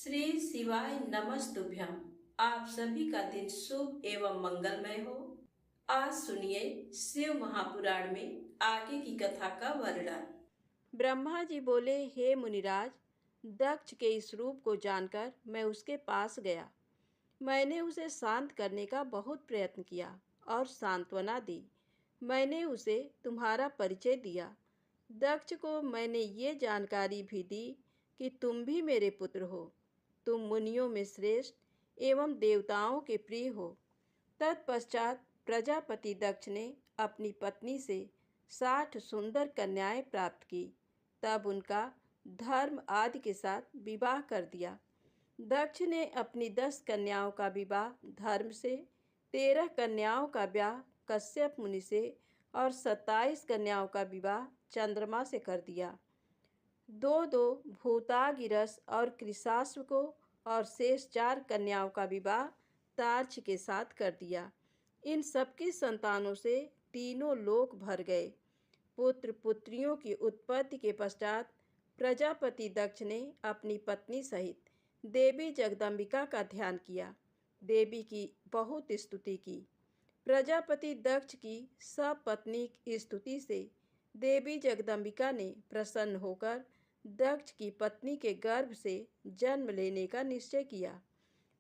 श्री शिवाय नमस्तुभ्यम। आप सभी का दिन शुभ एवं मंगलमय हो। आज सुनिए शिव महापुराण में आगे की कथा का वर्णन। ब्रह्मा जी बोले, हे मुनिराज, दक्ष के इस रूप को जानकर मैं उसके पास गया। मैंने उसे शांत करने का बहुत प्रयत्न किया और सांत्वना दी। मैंने उसे तुम्हारा परिचय दिया। दक्ष को मैंने ये जानकारी भी दी कि तुम भी मेरे पुत्र हो। तुम मुनियों में श्रेष्ठ एवं देवताओं के प्रिय हो। तत्पश्चात प्रजापति दक्ष ने अपनी पत्नी से 60 सुंदर कन्याएं प्राप्त की। तब उनका धर्म आदि के साथ विवाह कर दिया। दक्ष ने अपनी 10 कन्याओं का विवाह धर्म से, 13 कन्याओं का ब्याह कश्यप मुनि से और 27 कन्याओं का विवाह चंद्रमा से कर दिया। दो दो भूतागिरस और कृशाश्व को और शेष 4 कन्याओं का विवाह तार्क्ष के साथ कर दिया। इन सबकी संतानों से तीनों लोक भर गए। पुत्र पुत्रियों की उत्पत्ति के पश्चात प्रजापति दक्ष ने अपनी पत्नी सहित देवी जगदम्बिका का ध्यान किया। देवी की बहुत स्तुति की। प्रजापति दक्ष की सपत्नीक स्तुति से देवी जगदम्बिका ने प्रसन्न होकर दक्ष की पत्नी के गर्भ से जन्म लेने का निश्चय किया।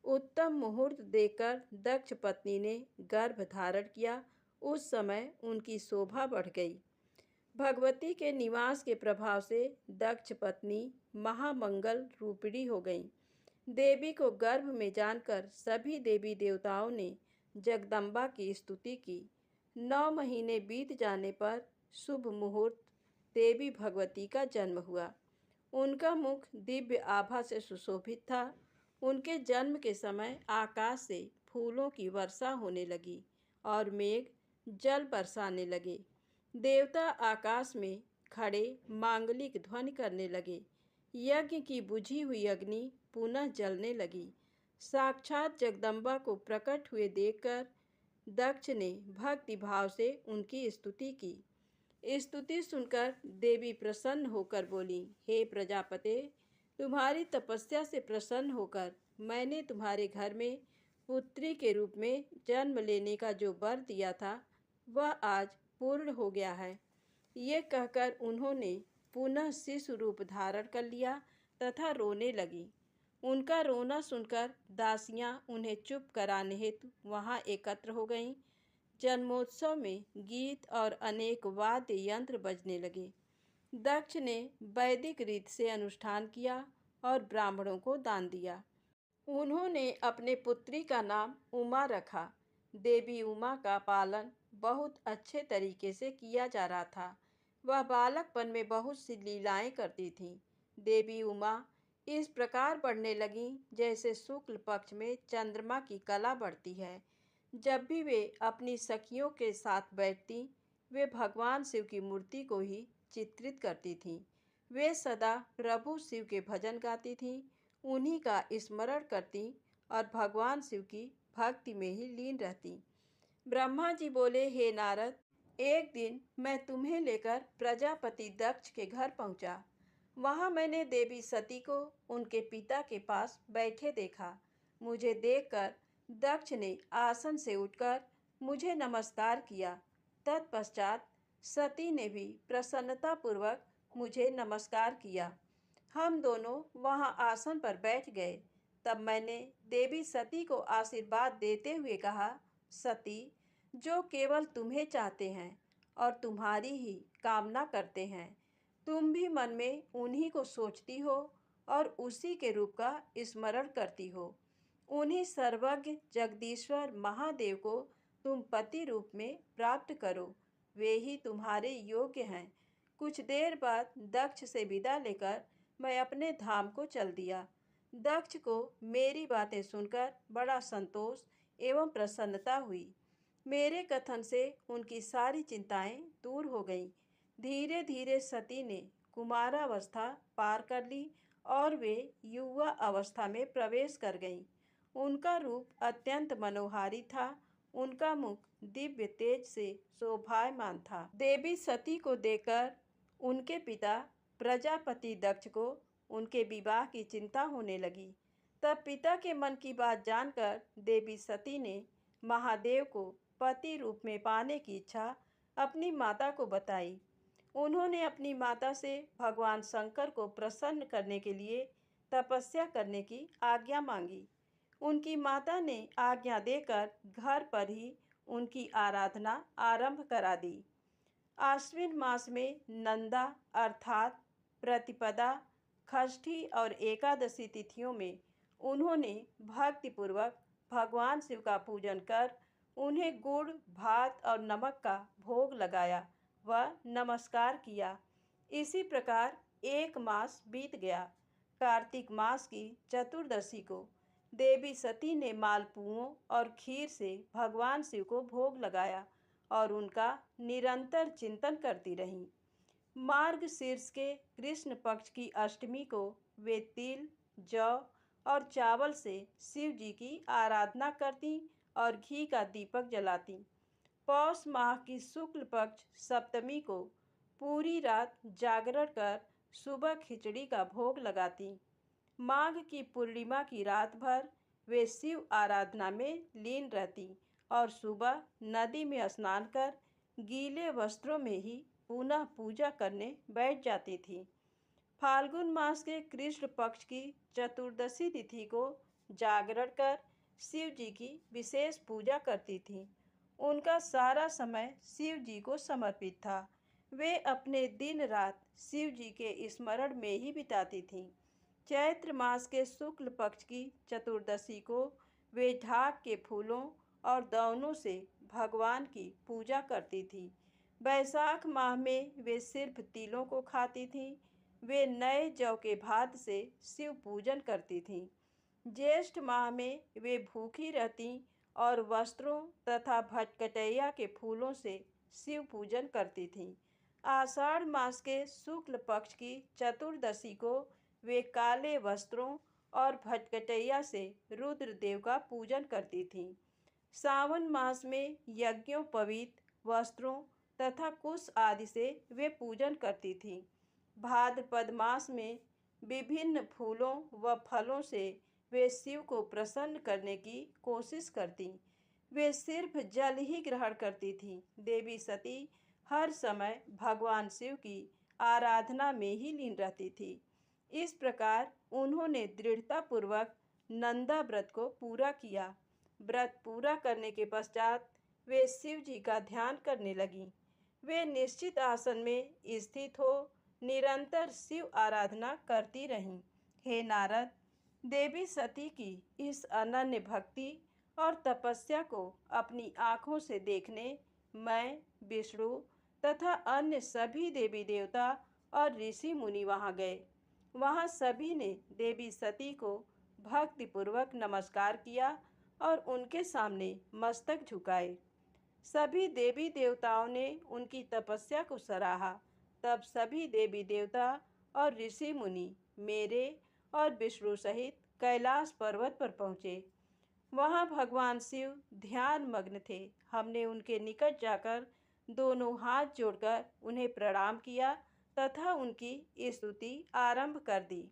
उत्तम मुहूर्त देखकर दक्ष पत्नी ने गर्भ धारण किया। उस समय उनकी शोभा बढ़ गई। भगवती के निवास के प्रभाव से दक्ष पत्नी महामंगल रूपिणी हो गई। देवी को गर्भ में जानकर सभी देवी देवताओं ने जगदम्बा की स्तुति की। 9 महीने बीत जाने पर शुभ मुहूर्त देवी भगवती का जन्म हुआ। उनका मुख दिव्य आभा से सुशोभित था। उनके जन्म के समय आकाश से फूलों की वर्षा होने लगी और मेघ जल बरसाने लगे। देवता आकाश में खड़े मांगलिक ध्वनि करने लगे। यज्ञ की बुझी हुई अग्नि पुनः जलने लगी। साक्षात जगदम्बा को प्रकट हुए देखकर दक्ष ने भक्ति भाव से उनकी स्तुति की। स्तुति सुनकर देवी प्रसन्न होकर बोली, हे प्रजापते, तुम्हारी तपस्या से प्रसन्न होकर मैंने तुम्हारे घर में पुत्री के रूप में जन्म लेने का जो वर दिया था वह आज पूर्ण हो गया है। ये कहकर उन्होंने पुनः शिशु रूप धारण कर लिया तथा रोने लगी। उनका रोना सुनकर दासियां उन्हें चुप कराने हेतु वहां एकत्र हो गईं। जन्मोत्सव में गीत और अनेक वाद्य यंत्र बजने लगे। दक्ष ने वैदिक रीत से अनुष्ठान किया और ब्राह्मणों को दान दिया। उन्होंने अपने पुत्री का नाम उमा रखा। देवी उमा का पालन बहुत अच्छे तरीके से किया जा रहा था। वह बालकपन में बहुत सी लीलाएं करती थी। देवी उमा इस प्रकार बढ़ने लगी जैसे शुक्ल पक्ष में चंद्रमा की कला बढ़ती है। जब भी वे अपनी सखियों के साथ बैठती, वे भगवान शिव की मूर्ति को ही चित्रित करती थीं। वे सदा प्रभु शिव के भजन गाती थीं, उन्हीं का स्मरण करती और भगवान शिव की भक्ति में ही लीन रहती। ब्रह्मा जी बोले, हे नारद, एक दिन मैं तुम्हें लेकर प्रजापति दक्ष के घर पहुंचा। वहां मैंने देवी सती को उनके पिता के पास बैठे देखा। मुझे देखकर दक्ष ने आसन से उठकर मुझे नमस्कार किया। तत्पश्चात सती ने भी प्रसन्नतापूर्वक मुझे नमस्कार किया। हम दोनों वहां आसन पर बैठ गए। तब मैंने देवी सती को आशीर्वाद देते हुए कहा, सती, जो केवल तुम्हें चाहते हैं और तुम्हारी ही कामना करते हैं, तुम भी मन में उन्हीं को सोचती हो और उसी के रूप का स्मरण करती हो। उन्हीं सर्वज्ञ जगदीश्वर महादेव को तुम पति रूप में प्राप्त करो, वे ही तुम्हारे योग्य हैं। कुछ देर बाद दक्ष से विदा लेकर मैं अपने धाम को चल दिया। दक्ष को मेरी बातें सुनकर बड़ा संतोष एवं प्रसन्नता हुई। मेरे कथन से उनकी सारी चिंताएं दूर हो गईं। धीरे धीरे सती ने कुमारावस्था पार कर ली और वे युवा अवस्था में प्रवेश कर गईं। उनका रूप अत्यंत मनोहारी था। उनका मुख दिव्य तेज से शोभायमान था। देवी सती को देखकर उनके पिता प्रजापति दक्ष को उनके विवाह की चिंता होने लगी। तब पिता के मन की बात जानकर देवी सती ने महादेव को पति रूप में पाने की इच्छा अपनी माता को बताई। उन्होंने अपनी माता से भगवान शंकर को प्रसन्न करने के लिए तपस्या करने की आज्ञा मांगी। उनकी माता ने आज्ञा देकर घर पर ही उनकी आराधना आरंभ करा दी। आश्विन मास में नंदा अर्थात प्रतिपदा, षष्ठी और एकादशी तिथियों में उन्होंने भक्तिपूर्वक भगवान शिव का पूजन कर उन्हें गुड़, भात और नमक का भोग लगाया व नमस्कार किया। इसी प्रकार एक मास बीत गया। कार्तिक मास की चतुर्दशी को देवी सती ने मालपुओं और खीर से भगवान शिव को भोग लगाया और उनका निरंतर चिंतन करती रहीं। मार्गशीर्ष के कृष्ण पक्ष की अष्टमी को वे तिल, जौ और चावल से शिव जी की आराधना करती और घी का दीपक जलाती। पौष माह की शुक्ल पक्ष सप्तमी को पूरी रात जागरण कर सुबह खिचड़ी का भोग लगाती। माघ की पूर्णिमा की रात भर वे शिव आराधना में लीन रहती और सुबह नदी में स्नान कर गीले वस्त्रों में ही पुनः पूजा करने बैठ जाती थी। फाल्गुन मास के कृष्ण पक्ष की चतुर्दशी तिथि को जागरण कर शिव जी की विशेष पूजा करती थी। उनका सारा समय शिव जी को समर्पित था। वे अपने दिन रात शिव जी के स्मरण में ही बिताती थीं। चैत्र मास के शुक्ल पक्ष की चतुर्दशी को वे ढाक के फूलों और दौनों से भगवान की पूजा करती थी। बैसाख माह में वे सिर्फ तिलों को खाती थीं। वे नए जौ के भात से शिव पूजन करती थीं। ज्येष्ठ माह में वे भूखी रहती और वस्त्रों तथा भटकटैया के फूलों से शिव पूजन करती थीं। आषाढ़ मास के शुक्ल पक्ष की चतुर्दशी को वे काले वस्त्रों और भटकटैया से रुद्रदेव का पूजन करती थीं। सावन मास में यज्ञोपवीत वस्त्रों तथा कुश आदि से वे पूजन करती थीं। भाद्रपद मास में विभिन्न फूलों व फलों से वे शिव को प्रसन्न करने की कोशिश करती। वे सिर्फ जल ही ग्रहण करती थीं। देवी सती हर समय भगवान शिव की आराधना में ही लीन रहती थी। इस प्रकार उन्होंने दृढ़तापूर्वक नंदा व्रत को पूरा किया। व्रत पूरा करने के पश्चात वे शिव जी का ध्यान करने लगीं। वे निश्चित आसन में स्थित हो निरंतर शिव आराधना करती रहीं। हे नारद, देवी सती की इस अनन्य भक्ति और तपस्या को अपनी आँखों से देखने मैं, विष्णु तथा अन्य सभी देवी देवता और ऋषि मुनि वहाँ गए। वहाँ सभी ने देवी सती को भक्तिपूर्वक नमस्कार किया और उनके सामने मस्तक झुकाए। सभी देवी देवताओं ने उनकी तपस्या को सराहा। तब सभी देवी देवता और ऋषि मुनि मेरे और विष्णु सहित कैलाश पर्वत पर पहुँचे। वहाँ भगवान शिव ध्यान मग्न थे। हमने उनके निकट जाकर दोनों हाथ जोड़कर उन्हें प्रणाम किया तथा उनकी स्तुति आरंभ कर दी।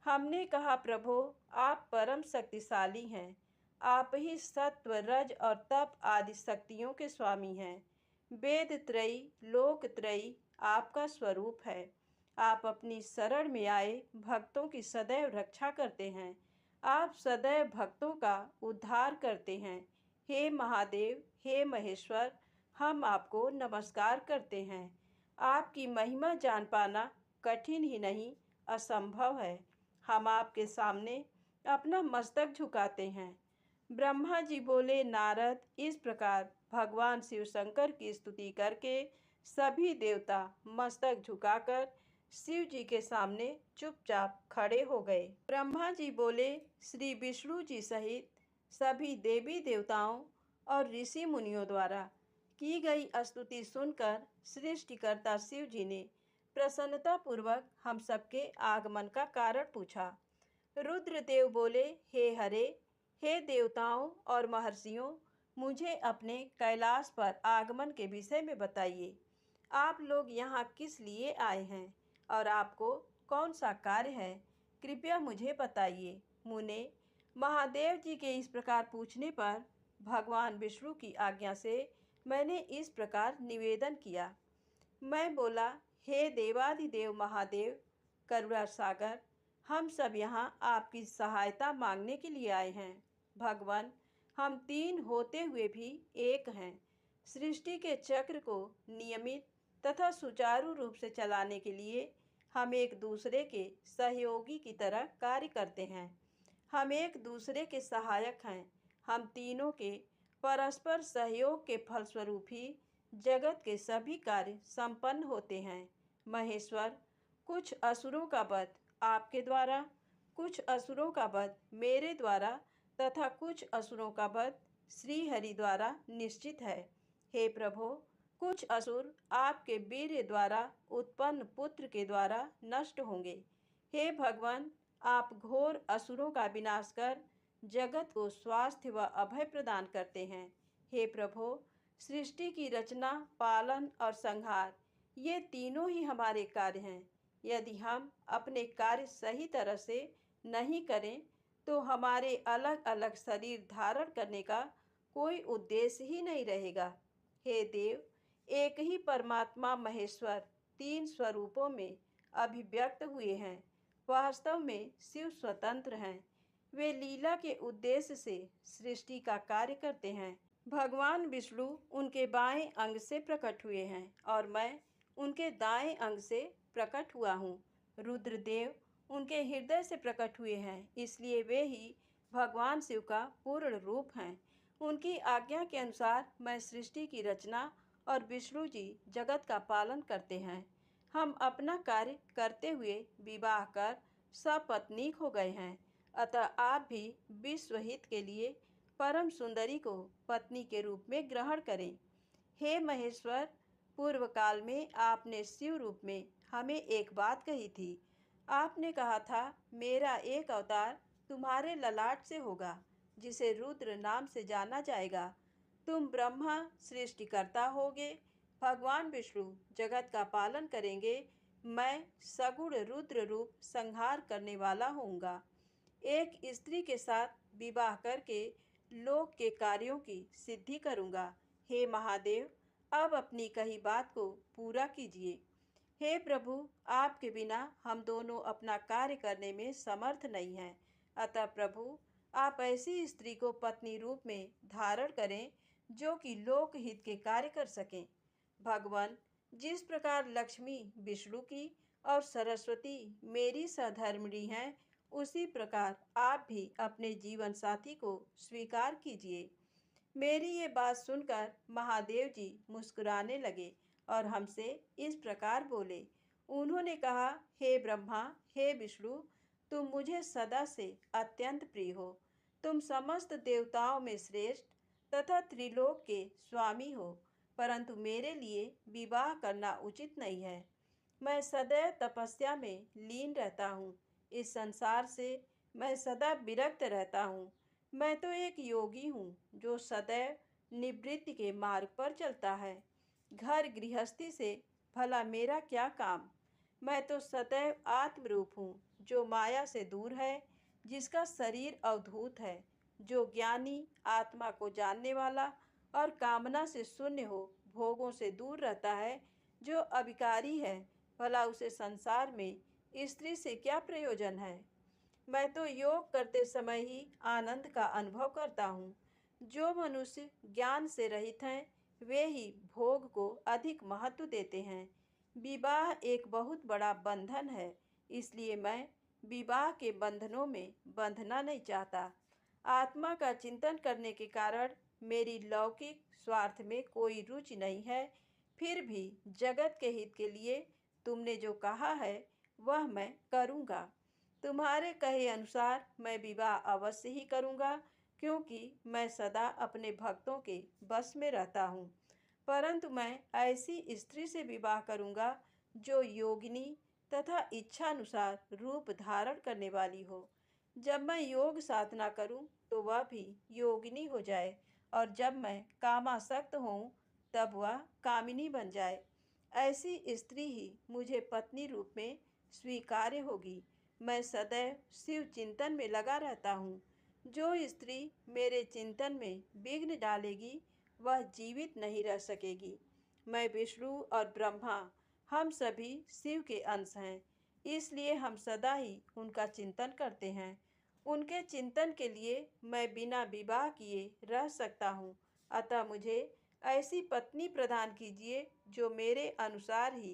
हमने कहा, प्रभो, आप परम शक्तिशाली हैं। आप ही सत्व, रज और तप आदि शक्तियों के स्वामी हैं। वेद त्रयी, लोक त्रयी आपका स्वरूप है। आप अपनी शरण में आए भक्तों की सदैव रक्षा करते हैं। आप सदैव भक्तों का उद्धार करते हैं। हे महादेव, हे महेश्वर, हम आपको नमस्कार करते हैं। आपकी महिमा जान पाना कठिन ही नहीं, असंभव है। हम आपके सामने अपना मस्तक झुकाते हैं। ब्रह्मा जी बोले, नारद, इस प्रकार भगवान शिव शंकर की स्तुति करके सभी देवता मस्तक झुकाकर शिव जी के सामने चुपचाप खड़े हो गए। ब्रह्मा जी बोले, श्री विष्णु जी सहित सभी देवी देवताओं और ऋषि मुनियों द्वारा की गई स्तुति सुनकर सृष्टिकर्ता शिव जी ने प्रसन्नतापूर्वक हम सबके आगमन का कारण पूछा। रुद्रदेव बोले, हे हरे, हे देवताओं और महर्षियों, मुझे अपने कैलाश पर आगमन के विषय में बताइए। आप लोग यहाँ किस लिए आए हैं और आपको कौन सा कार्य है, कृपया मुझे बताइए। मुने, महादेव जी के इस प्रकार पूछने पर भगवान विष्णु की आज्ञा से मैंने इस प्रकार निवेदन किया। मैं बोला, हे देवाधिदेव महादेव, करुणा सागर, हम सब यहाँ आपकी सहायता मांगने के लिए आए हैं। भगवान, हम तीन होते हुए भी एक हैं। सृष्टि के चक्र को नियमित तथा सुचारू रूप से चलाने के लिए हम एक दूसरे के सहयोगी की तरह कार्य करते हैं। हम एक दूसरे के सहायक हैं। हम तीनों के परस्पर सहयोग के फलस्वरूप ही जगत के सभी कार्य संपन्न होते हैं। महेश्वर, कुछ असुरों का वध आपके द्वारा, कुछ असुरों का वध मेरे द्वारा तथा कुछ असुरों का वध श्री हरि द्वारा निश्चित है। हे प्रभु, कुछ असुर आपके वीर्य द्वारा उत्पन्न पुत्र के द्वारा नष्ट होंगे। हे भगवान, आप घोर असुरों का विनाश कर जगत को स्वास्थ्य व अभय प्रदान करते हैं। हे प्रभु, सृष्टि की रचना, पालन और संहार, ये तीनों ही हमारे कार्य हैं। यदि हम अपने कार्य सही तरह से नहीं करें तो हमारे अलग अलग शरीर धारण करने का कोई उद्देश्य ही नहीं रहेगा। हे देव, एक ही परमात्मा महेश्वर तीन स्वरूपों में अभिव्यक्त हुए हैं। वास्तव में शिव स्वतंत्र हैं। वे लीला के उद्देश्य से सृष्टि का कार्य करते हैं। भगवान विष्णु उनके बाएं अंग से प्रकट हुए हैं और मैं उनके दाएं अंग से प्रकट हुआ हूँ। रुद्रदेव उनके हृदय से प्रकट हुए हैं, इसलिए वे ही भगवान शिव का पूर्ण रूप हैं। उनकी आज्ञा के अनुसार मैं सृष्टि की रचना और विष्णु जी जगत का पालन करते हैं। हम अपना कार्य करते हुए विवाह कर सपत्नीक हो गए हैं, अतः आप भी विश्व हित के लिए परम सुंदरी को पत्नी के रूप में ग्रहण करें। हे महेश्वर, पूर्व काल में आपने शिव रूप में हमें एक बात कही थी। आपने कहा था, मेरा एक अवतार तुम्हारे ललाट से होगा, जिसे रुद्र नाम से जाना जाएगा। तुम ब्रह्मा सृष्टिकर्ता होगे, भगवान विष्णु जगत का पालन करेंगे, मैं सगुण रुद्र रूप संहार करने वाला होऊंगा। एक स्त्री के साथ विवाह करके लोक के कार्यों की सिद्धि करूंगा। हे महादेव, अब अपनी कही बात को पूरा कीजिए। हे प्रभु, आपके बिना हम दोनों अपना कार्य करने में समर्थ नहीं हैं। अतः प्रभु, आप ऐसी स्त्री को पत्नी रूप में धारण करें जो कि लोकहित के कार्य कर सकें। भगवान, जिस प्रकार लक्ष्मी विष्णु की और सरस्वती मेरी सहधर्मिणी हैं, उसी प्रकार आप भी अपने जीवन साथी को स्वीकार कीजिए। मेरी ये बात सुनकर महादेव जी मुस्कुराने लगे और हमसे इस प्रकार बोले। उन्होंने कहा, हे ब्रह्मा, हे विष्णु, तुम मुझे सदा से अत्यंत प्रिय हो। तुम समस्त देवताओं में श्रेष्ठ तथा त्रिलोक के स्वामी हो, परंतु मेरे लिए विवाह करना उचित नहीं है। मैं सदैव तपस्या में लीन रहता हूँ। इस संसार से मैं सदा विरक्त रहता हूँ। मैं तो एक योगी हूँ जो सदैव निवृत्ति के मार्ग पर चलता है। घर गृहस्थी से भला मेरा क्या काम। मैं तो सदैव आत्मरूप हूँ जो माया से दूर है, जिसका शरीर अवधूत है, जो ज्ञानी, आत्मा को जानने वाला और कामना से शून्य हो, भोगों से दूर रहता है, जो अविकारी है, भला उसे संसार में स्त्री से क्या प्रयोजन है। मैं तो योग करते समय ही आनंद का अनुभव करता हूँ। जो मनुष्य ज्ञान से रहित हैं, वे ही भोग को अधिक महत्व देते हैं। विवाह एक बहुत बड़ा बंधन है, इसलिए मैं विवाह के बंधनों में बंधना नहीं चाहता। आत्मा का चिंतन करने के कारण मेरी लौकिक स्वार्थ में कोई रुचि नहीं है। फिर भी जगत के हित के लिए तुमने जो कहा है वह मैं करूँगा। तुम्हारे कहे अनुसार मैं विवाह अवश्य ही करूँगा, क्योंकि मैं सदा अपने भक्तों के बस में रहता हूँ। परंतु मैं ऐसी स्त्री से विवाह करूँगा जो योगिनी तथा इच्छानुसार रूप धारण करने वाली हो। जब मैं योग साधना करूं तो वह भी योगिनी हो जाए, और जब मैं कामासक्त हूँ तब वह कामिनी बन जाए। ऐसी स्त्री ही मुझे पत्नी रूप में स्वीकार्य होगी। मैं सदैव शिव चिंतन में लगा रहता हूँ। जो स्त्री मेरे चिंतन में विघ्न डालेगी वह जीवित नहीं रह सकेगी। मैं विष्णु और ब्रह्मा हम सभी शिव के अंश हैं, इसलिए हम सदा ही उनका चिंतन करते हैं। उनके चिंतन के लिए मैं बिना विवाह किए रह सकता हूँ, अतः मुझे ऐसी पत्नी प्रदान कीजिए जो मेरे अनुसार ही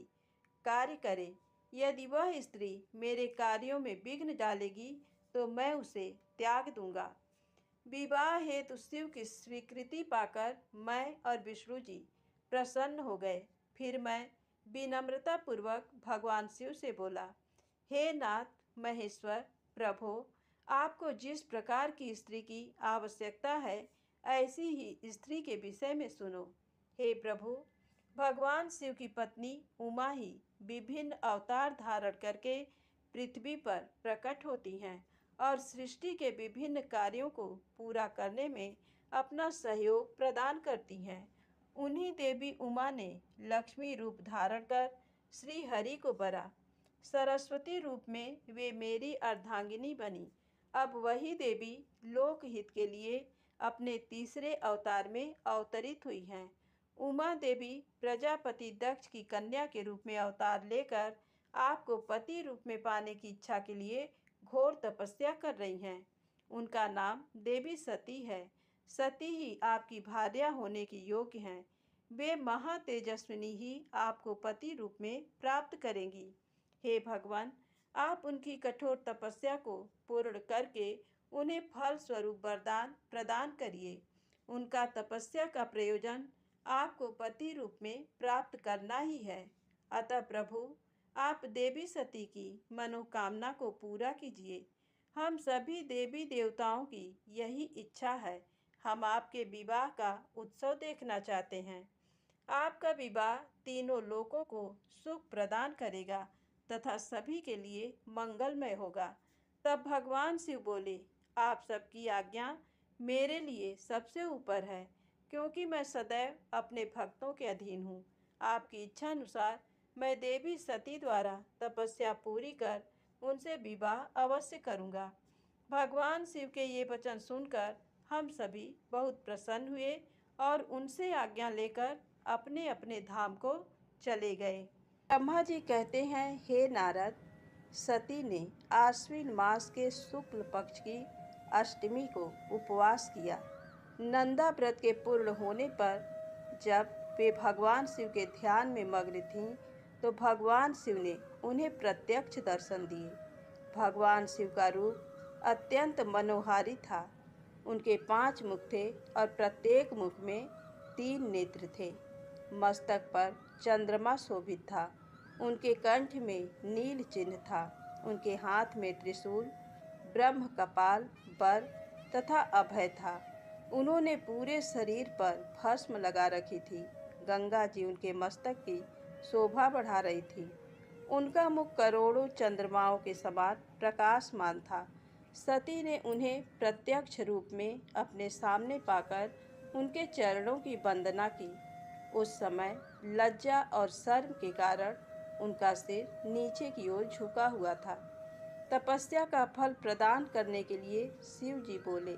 कार्य करे। यदि वह स्त्री मेरे कार्यों में विघ्न डालेगी तो मैं उसे त्याग दूंगा। विवाह हेतु शिव की स्वीकृति पाकर मैं और विष्णु जी प्रसन्न हो गए। फिर मैं विनम्रता पूर्वक भगवान शिव से बोला, हे नाथ महेश्वर प्रभो, आपको जिस प्रकार की स्त्री की आवश्यकता है ऐसी ही स्त्री के विषय में सुनो। हे प्रभु, भगवान शिव की पत्नी उमा ही विभिन्न अवतार धारण करके पृथ्वी पर प्रकट होती हैं और सृष्टि के विभिन्न कार्यों को पूरा करने में अपना सहयोग प्रदान करती हैं। उन्हीं देवी उमा ने लक्ष्मी रूप धारण कर श्री हरि को वरा। सरस्वती रूप में वे मेरी अर्धांगिनी बनी। अब वही देवी लोकहित के लिए अपने तीसरे अवतार में अवतरित हुई हैं। उमा देवी प्रजापति दक्ष की कन्या के रूप में अवतार लेकर आपको पति रूप में पाने की इच्छा के लिए घोर तपस्या कर रही हैं। उनका नाम देवी सती है। सती ही आपकी भार्या होने की योग्य हैं। वे महातेजस्विनी ही आपको पति रूप में प्राप्त करेंगी। हे भगवान, आप उनकी कठोर तपस्या को पूर्ण करके उन्हें फल स्वरूप वरदान प्रदान करिए। उनका तपस्या का प्रयोजन आपको पति रूप में प्राप्त करना ही है। अतः प्रभु, आप देवी सती की मनोकामना को पूरा कीजिए। हम सभी देवी देवताओं की यही इच्छा है। हम आपके विवाह का उत्सव देखना चाहते हैं। आपका विवाह तीनों लोकों को सुख प्रदान करेगा तथा सभी के लिए मंगलमय होगा। तब भगवान शिव बोले, आप सबकी आज्ञा मेरे लिए सबसे ऊपर है, क्योंकि मैं सदैव अपने भक्तों के अधीन हूँ। आपकी इच्छा अनुसार मैं देवी सती द्वारा तपस्या पूरी कर उनसे विवाह अवश्य करूँगा। भगवान शिव के ये वचन सुनकर हम सभी बहुत प्रसन्न हुए और उनसे आज्ञा लेकर अपने अपने धाम को चले गए। ब्रह्मा जी कहते हैं, हे नारद, सती ने आश्विन मास के शुक्ल पक्ष की अष्टमी को उपवास किया। नंदा व्रत के पूर्ण होने पर जब वे भगवान शिव के ध्यान में मग्न थीं तो भगवान शिव ने उन्हें प्रत्यक्ष दर्शन दिए। भगवान शिव का रूप अत्यंत मनोहारी था। उनके 5 मुख थे और प्रत्येक मुख में 3 नेत्र थे। मस्तक पर चंद्रमा शोभित था। उनके कंठ में नील चिन्ह था। उनके हाथ में त्रिशूल, ब्रह्म कपाल, बर तथा अभय था। उन्होंने पूरे शरीर पर भस्म लगा रखी थी। गंगा जी उनके मस्तक की शोभा बढ़ा रही थी। उनका मुख करोड़ों चंद्रमाओं के समान प्रकाशमान था। सती ने उन्हें प्रत्यक्ष रूप में अपने सामने पाकर उनके चरणों की वंदना की। उस समय लज्जा और शर्म के कारण उनका सिर नीचे की ओर झुका हुआ था। तपस्या का फल प्रदान करने के लिए शिव जी बोले,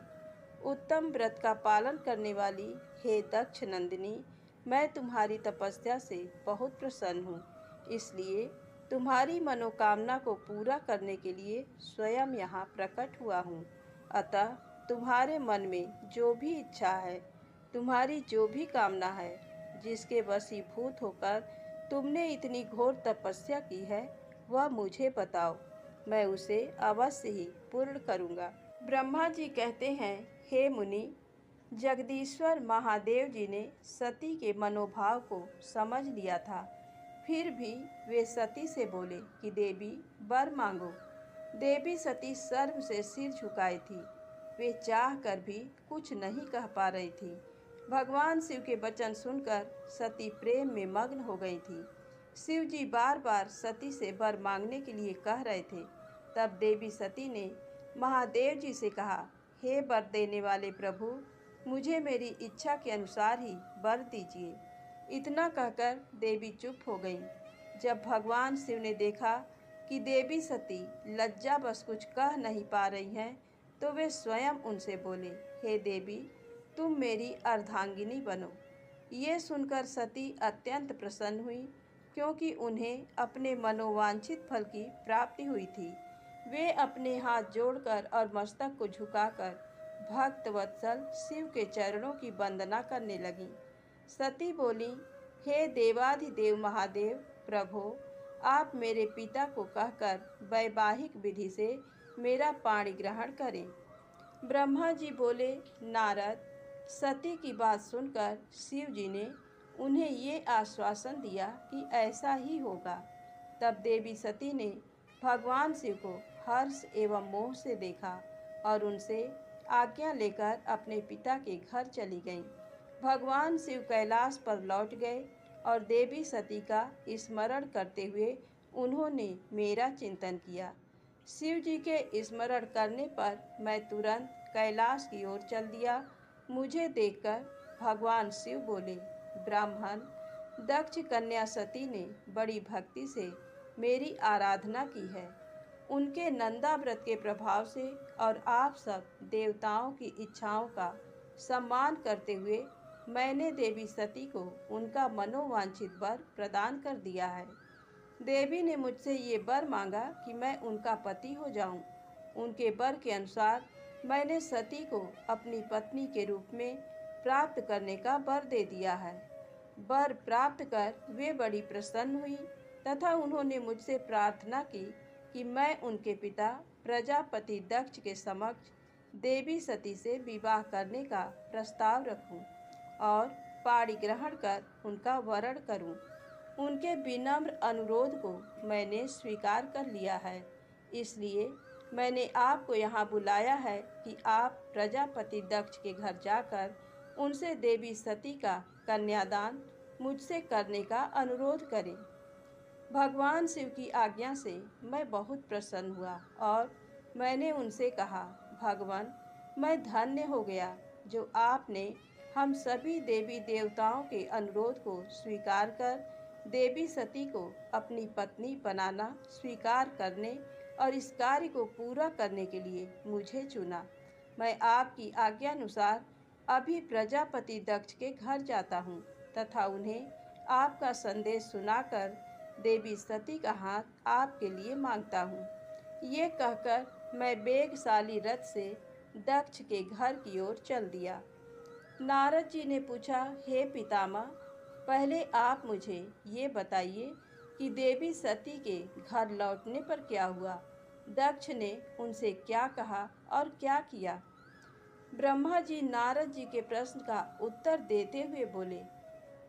उत्तम व्रत का पालन करने वाली हे दक्ष नंदिनी, मैं तुम्हारी तपस्या से बहुत प्रसन्न हूँ, इसलिए तुम्हारी मनोकामना को पूरा करने के लिए स्वयं यहाँ प्रकट हुआ हूँ। अतः तुम्हारे मन में जो भी इच्छा है, तुम्हारी जो भी कामना है, जिसके वशीभूत होकर तुमने इतनी घोर तपस्या की है, वह मुझे बताओ, मैं उसे अवश्य ही पूर्ण करूँगा। ब्रह्मा जी कहते हैं, हे मुनि, जगदीश्वर महादेव जी ने सती के मनोभाव को समझ लिया था। फिर भी वे सती से बोले कि देवी वर मांगो। देवी सती शर्म से सिर झुकाई थी। वे चाह कर भी कुछ नहीं कह पा रही थी। भगवान शिव के वचन सुनकर सती प्रेम में मग्न हो गई थी। शिव जी बार बार सती से वर मांगने के लिए कह रहे थे। तब देवी सती ने महादेव जी से कहा, हे वर देने वाले प्रभु, मुझे मेरी इच्छा के अनुसार ही वर दीजिए। इतना कहकर देवी चुप हो गई। जब भगवान शिव ने देखा कि देवी सती लज्जावश कुछ कह नहीं पा रही हैं, तो वे स्वयं उनसे बोले, हे देवी, तुम मेरी अर्धांगिनी बनो। ये सुनकर सती अत्यंत प्रसन्न हुई, क्योंकि उन्हें अपने मनोवांछित फल की प्राप्ति हुई थी। वे अपने हाथ जोड़कर और मस्तक को झुकाकर भक्त वत्सल शिव के चरणों की वंदना करने लगीं। सती बोली, हे देवाधिदेव महादेव प्रभो, आप मेरे पिता को कहकर वैवाहिक विधि से मेरा पाणी ग्रहण करें। ब्रह्मा जी बोले, नारद, सती की बात सुनकर शिव जी ने उन्हें ये आश्वासन दिया कि ऐसा ही होगा। तब देवी सती ने भगवान शिव को हर्ष एवं मोह से देखा और उनसे आज्ञा लेकर अपने पिता के घर चली गईं। भगवान शिव कैलाश पर लौट गए और देवी सती का स्मरण करते हुए उन्होंने मेरा चिंतन किया। शिव जी के स्मरण करने पर मैं तुरंत कैलाश की ओर चल दिया। मुझे देखकर भगवान शिव बोले, ब्राह्मण, दक्ष कन्या सती ने बड़ी भक्ति से मेरी आराधना की है। उनके नंदा व्रत के प्रभाव से और आप सब देवताओं की इच्छाओं का सम्मान करते हुए मैंने देवी सती को उनका मनोवांछित वर प्रदान कर दिया है। देवी ने मुझसे ये वर मांगा कि मैं उनका पति हो जाऊं। उनके वर के अनुसार मैंने सती को अपनी पत्नी के रूप में प्राप्त करने का वर दे दिया है। वर प्राप्त कर वे बड़ी प्रसन्न हुई तथा उन्होंने मुझसे प्रार्थना की कि मैं उनके पिता प्रजापति दक्ष के समक्ष देवी सती से विवाह करने का प्रस्ताव रखूं और पाणी ग्रहण कर उनका वरण करूं। उनके विनम्र अनुरोध को मैंने स्वीकार कर लिया है, इसलिए मैंने आपको यहाँ बुलाया है कि आप प्रजापति दक्ष के घर जाकर उनसे देवी सती का कन्यादान मुझसे करने का अनुरोध करें। भगवान शिव की आज्ञा से मैं बहुत प्रसन्न हुआ और मैंने उनसे कहा, भगवान, मैं धन्य हो गया जो आपने हम सभी देवी देवताओं के अनुरोध को स्वीकार कर देवी सती को अपनी पत्नी बनाना स्वीकार करने और इस कार्य को पूरा करने के लिए मुझे चुना। मैं आपकी आज्ञानुसार अभी प्रजापति दक्ष के घर जाता हूँ तथा उन्हें आपका संदेश सुनाकर देवी सती का हाथ आपके लिए मांगता हूँ। ये कहकर मैं वेगशाली रथ से दक्ष के घर की ओर चल दिया। नारद जी ने पूछा, हे पितामह, पहले आप मुझे ये बताइए कि देवी सती के घर लौटने पर क्या हुआ? दक्ष ने उनसे क्या कहा और क्या किया? ब्रह्मा जी नारद जी के प्रश्न का उत्तर देते हुए बोले,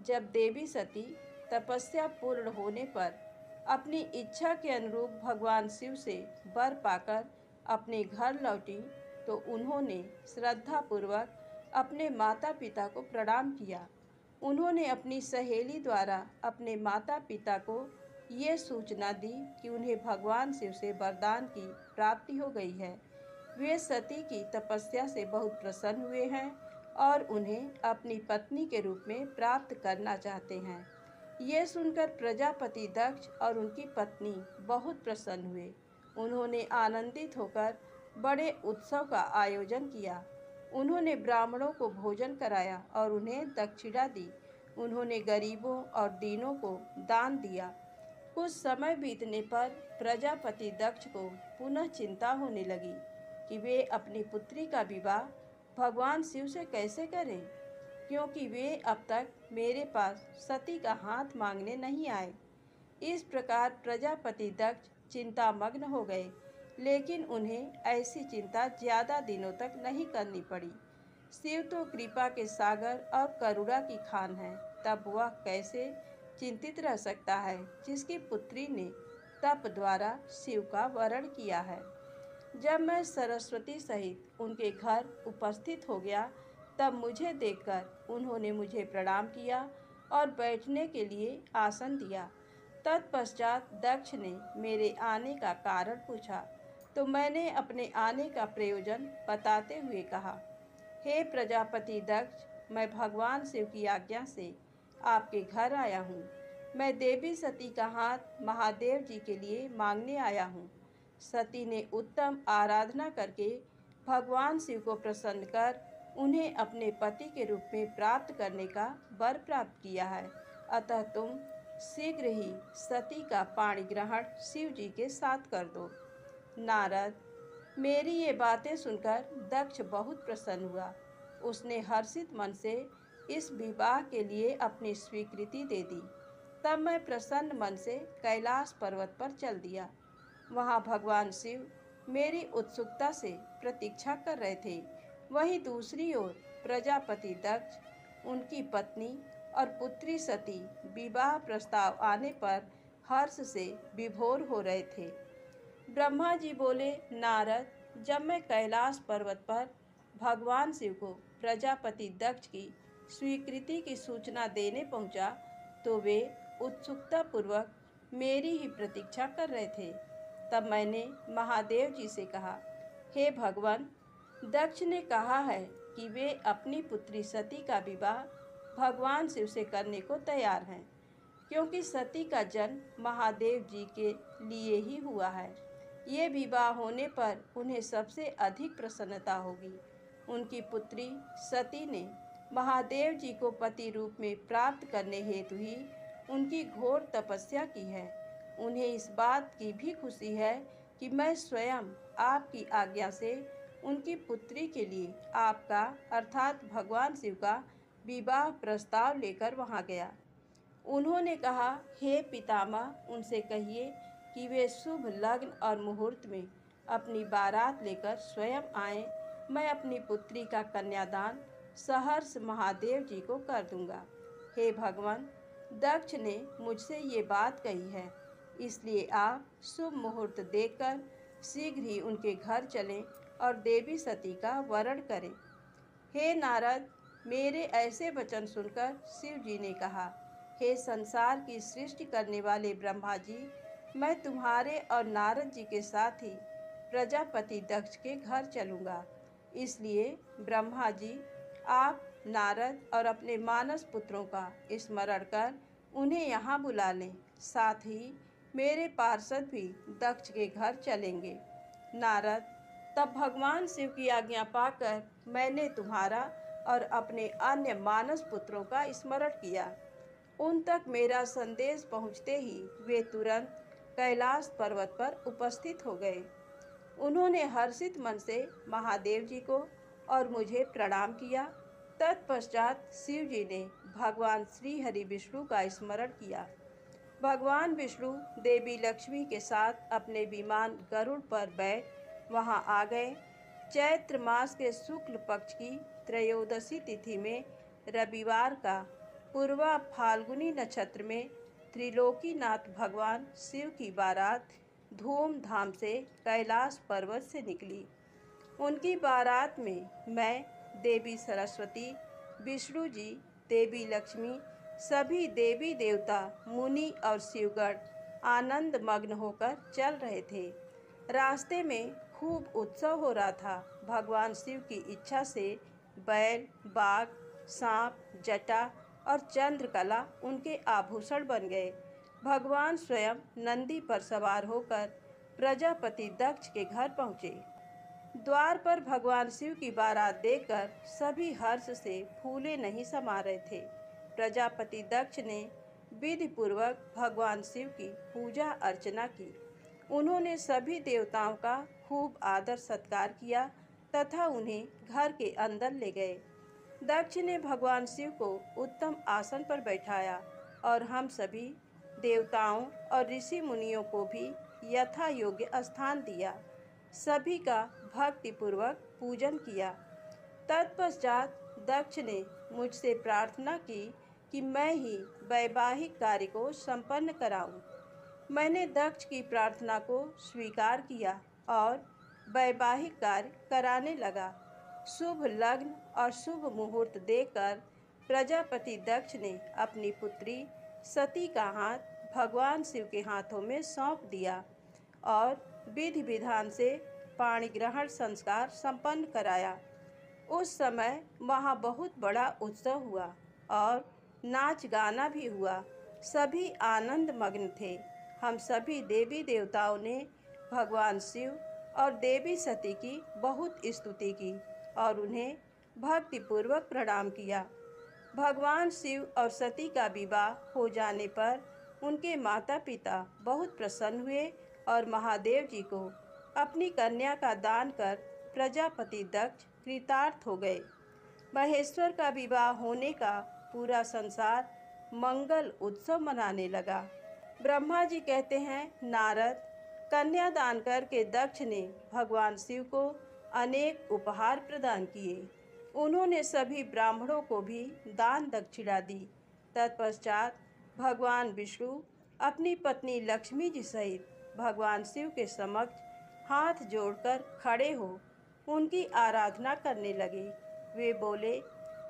जब देवी सती तपस्या पूर्ण होने पर अपनी इच्छा के अनुरूप भगवान शिव से वर पाकर अपने घर लौटी तो उन्होंने श्रद्धापूर्वक अपने माता पिता को प्रणाम किया। उन्होंने अपनी सहेली द्वारा अपने माता पिता को ये सूचना दी कि उन्हें भगवान शिव से वरदान की प्राप्ति हो गई है। वे सती की तपस्या से बहुत प्रसन्न हुए हैं और उन्हें अपनी पत्नी के रूप में प्राप्त करना चाहते हैं। ये सुनकर प्रजापति दक्ष और उनकी पत्नी बहुत प्रसन्न हुए। उन्होंने आनंदित होकर बड़े उत्सव का आयोजन किया। उन्होंने ब्राह्मणों को भोजन कराया और उन्हें दक्षिणा दी। उन्होंने गरीबों और दीनों को दान दिया। कुछ समय बीतने पर प्रजापति दक्ष को पुनः चिंता होने लगी कि वे अपनी पुत्री का विवाह भगवान शिव से कैसे करें, क्योंकि वे अब तक मेरे पास सती का हाथ मांगने नहीं आए। इस प्रकार प्रजापति दक्ष चिंतामग्न हो गए, लेकिन उन्हें ऐसी चिंता ज़्यादा दिनों तक नहीं करनी पड़ी। शिव तो कृपा के सागर और करुणा की खान है, तब वह कैसे चिंतित रह सकता है जिसकी पुत्री ने तप द्वारा शिव का वरण किया है। जब मैं सरस्वती सहित उनके घर उपस्थित हो गया तब मुझे देखकर उन्होंने मुझे प्रणाम किया और बैठने के लिए आसन दिया। तत्पश्चात दक्ष ने मेरे आने का कारण पूछा तो मैंने अपने आने का प्रयोजन बताते हुए कहा, हे प्रजापति दक्ष, मैं भगवान शिव की आज्ञा से आपके घर आया हूँ। मैं देवी सती का हाथ महादेव जी के लिए मांगने आया हूँ। सती ने उत्तम आराधना करके भगवान शिव को प्रसन्न कर उन्हें अपने पति के रूप में प्राप्त करने का वर प्राप्त किया है। अतः तुम शीघ्र ही सती का पाणी ग्रहण शिव जी के साथ कर दो। नारद, मेरी ये बातें सुनकर दक्ष बहुत प्रसन्न हुआ। उसने हर्षित मन से इस विवाह के लिए अपनी स्वीकृति दे दी। तब मैं प्रसन्न मन से कैलाश पर्वत पर चल दिया। वहाँ भगवान शिव मेरी उत्सुकता से प्रतीक्षा कर रहे थे। वहीं दूसरी ओर प्रजापति दक्ष, उनकी पत्नी और पुत्री सती विवाह प्रस्ताव आने पर हर्ष से विभोर हो रहे थे। ब्रह्मा जी बोले, नारद, जब मैं कैलाश पर्वत पर भगवान शिव को प्रजापति दक्ष की स्वीकृति की सूचना देने पहुंचा तो वे उत्सुकता पूर्वक मेरी ही प्रतीक्षा कर रहे थे। तब मैंने महादेव जी से कहा, हे भगवान, दक्ष ने कहा है कि वे अपनी पुत्री सती का विवाह भगवान शिव से करने को तैयार हैं, क्योंकि सती का जन्म महादेव जी के लिए ही हुआ है। ये विवाह होने पर उन्हें सबसे अधिक प्रसन्नता होगी। उनकी पुत्री सती ने महादेव जी को पति रूप में प्राप्त करने हेतु ही उनकी घोर तपस्या की है। उन्हें इस बात की भी खुशी है कि मैं स्वयं आपकी आज्ञा से उनकी पुत्री के लिए आपका अर्थात भगवान शिव का विवाह प्रस्ताव लेकर वहां गया। उन्होंने कहा, हे पितामह, उनसे कहिए कि वे शुभ लग्न और मुहूर्त में अपनी बारात लेकर स्वयं आएं। मैं अपनी पुत्री का कन्यादान सहर्ष महादेव जी को कर दूंगा। हे भगवान, दक्ष ने मुझसे ये बात कही है, इसलिए आप शुभ मुहूर्त देखकर शीघ्र ही उनके घर चलें और देवी सती का वरण करें। हे नारद, मेरे ऐसे वचन सुनकर शिव जी ने कहा, हे संसार की सृष्टि करने वाले ब्रह्मा जी, मैं तुम्हारे और नारद जी के साथ ही प्रजापति दक्ष के घर चलूँगा। इसलिए ब्रह्मा जी, आप नारद और अपने मानस पुत्रों का स्मरण कर उन्हें यहाँ बुला लें। साथ ही मेरे पार्षद भी दक्ष के घर चलेंगे। नारद, तब भगवान शिव की आज्ञा पाकर मैंने तुम्हारा और अपने अन्य मानस पुत्रों का स्मरण किया। उन तक मेरा संदेश पहुँचते ही वे तुरंत कैलाश पर्वत पर उपस्थित हो गए। उन्होंने हर्षित मन से महादेव जी को और मुझे प्रणाम किया। तत्पश्चात शिव जी ने भगवान श्री हरि विष्णु का स्मरण किया। भगवान विष्णु देवी लक्ष्मी के साथ अपने विमान गरुड़ पर बैठ वहां आ गए। चैत्र मास के शुक्ल पक्ष की त्रयोदशी तिथि में रविवार का पूर्वा फाल्गुनी नक्षत्र में त्रिलोकीनाथ भगवान शिव की बारात धूमधाम से कैलाश पर्वत से निकली। उनकी बारात में मैं, देवी सरस्वती, विष्णु जी, देवी लक्ष्मी, सभी देवी देवता, मुनि और शिवगण आनंद मग्न होकर चल रहे थे। रास्ते में खूब उत्सव हो रहा था। भगवान शिव की इच्छा से बैल, बाघ, सांप, जटा और चंद्रकला उनके आभूषण बन गए। भगवान स्वयं नंदी पर सवार होकर प्रजापति दक्ष के घर पहुँचे। द्वार पर भगवान शिव की बारात देखकर सभी हर्ष से फूले नहीं समा रहे थे। प्रजापति दक्ष ने विधि पूर्वक भगवान शिव की पूजा अर्चना की। उन्होंने सभी देवताओं का खूब आदर सत्कार किया तथा उन्हें घर के अंदर ले गए। दक्ष ने भगवान शिव को उत्तम आसन पर बैठाया और हम सभी देवताओं और ऋषि मुनियों को भी यथा योग्य स्थान दिया। सभी का भक्तिपूर्वक पूजन किया। तत्पश्चात दक्ष ने मुझसे प्रार्थना की कि मैं ही वैवाहिक कार्य को संपन्न कराऊं। मैंने दक्ष की प्रार्थना को स्वीकार किया और वैवाहिक कार्य कराने लगा। शुभ लग्न और शुभ मुहूर्त देखकर प्रजापति दक्ष ने अपनी पुत्री सती का हाथ भगवान शिव के हाथों में सौंप दिया और विधि विधान से पाणी ग्रहण संस्कार संपन्न कराया। उस समय वहाँ बहुत बड़ा उत्सव हुआ और नाच गाना भी हुआ। सभी आनंद मग्न थे। हम सभी देवी देवताओं ने भगवान शिव और देवी सती की बहुत स्तुति की और उन्हें भक्तिपूर्वक प्रणाम किया। भगवान शिव और सती का विवाह हो जाने पर उनके माता पिता बहुत प्रसन्न हुए और महादेव जी को अपनी कन्या का दान कर प्रजापति दक्ष कृतार्थ हो गए। महेश्वर का विवाह होने का पूरा संसार मंगल उत्सव मनाने लगा। ब्रह्मा जी कहते हैं, नारद, कन्यादान करके दक्ष ने भगवान शिव को अनेक उपहार प्रदान किए। उन्होंने सभी ब्राह्मणों को भी दान दक्षिणा दी। तत्पश्चात भगवान विष्णु अपनी पत्नी लक्ष्मी जी सहित भगवान शिव के समक्ष हाथ जोड़कर खड़े हो उनकी आराधना करने लगे। वे बोले,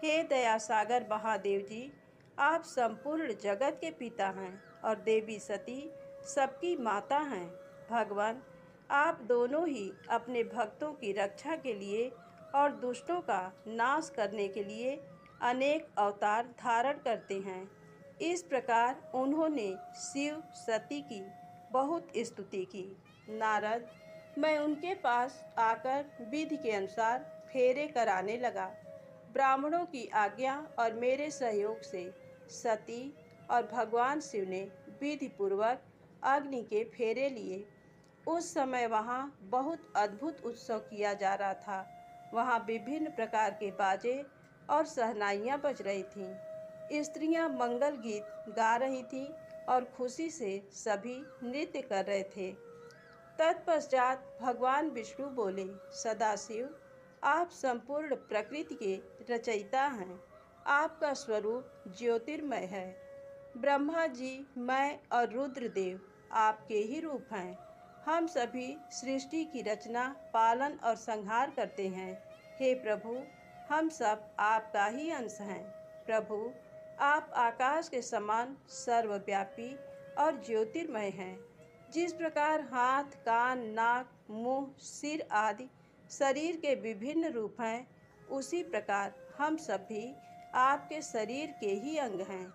हे दया सागर महादेव जी, आप संपूर्ण जगत के पिता हैं और देवी सती सबकी माता हैं। भगवान, आप दोनों ही अपने भक्तों की रक्षा के लिए और दुष्टों का नाश करने के लिए अनेक अवतार धारण करते हैं। इस प्रकार उन्होंने शिव सती की बहुत स्तुति की। नारद, मैं उनके पास आकर विधि के अनुसार फेरे कराने लगा। ब्राह्मणों की आज्ञा और मेरे सहयोग से सती और भगवान शिव ने विधि पूर्वक अग्नि के फेरे लिए। उस समय वहाँ बहुत अद्भुत उत्सव किया जा रहा था। वहाँ विभिन्न प्रकार के बाजे और शहनाइयाँ बज रही थीं। स्त्रियाँ मंगल गीत गा रही थीं और खुशी से सभी नृत्य कर रहे थे। तत्पश्चात भगवान विष्णु बोले, सदाशिव, आप संपूर्ण प्रकृति के रचयिता हैं। आपका स्वरूप ज्योतिर्मय है। ब्रह्मा जी, मैं और रुद्रदेव आपके ही रूप हैं। हम सभी सृष्टि की रचना, पालन और संहार करते हैं। हे प्रभु, हम सब आपका ही अंश हैं। प्रभु, आप आकाश के समान सर्वव्यापी और ज्योतिर्मय हैं। जिस प्रकार हाथ, कान, नाक, मुंह, सिर आदि शरीर के विभिन्न रूप हैं, उसी प्रकार हम सब भी आपके शरीर के ही अंग हैं।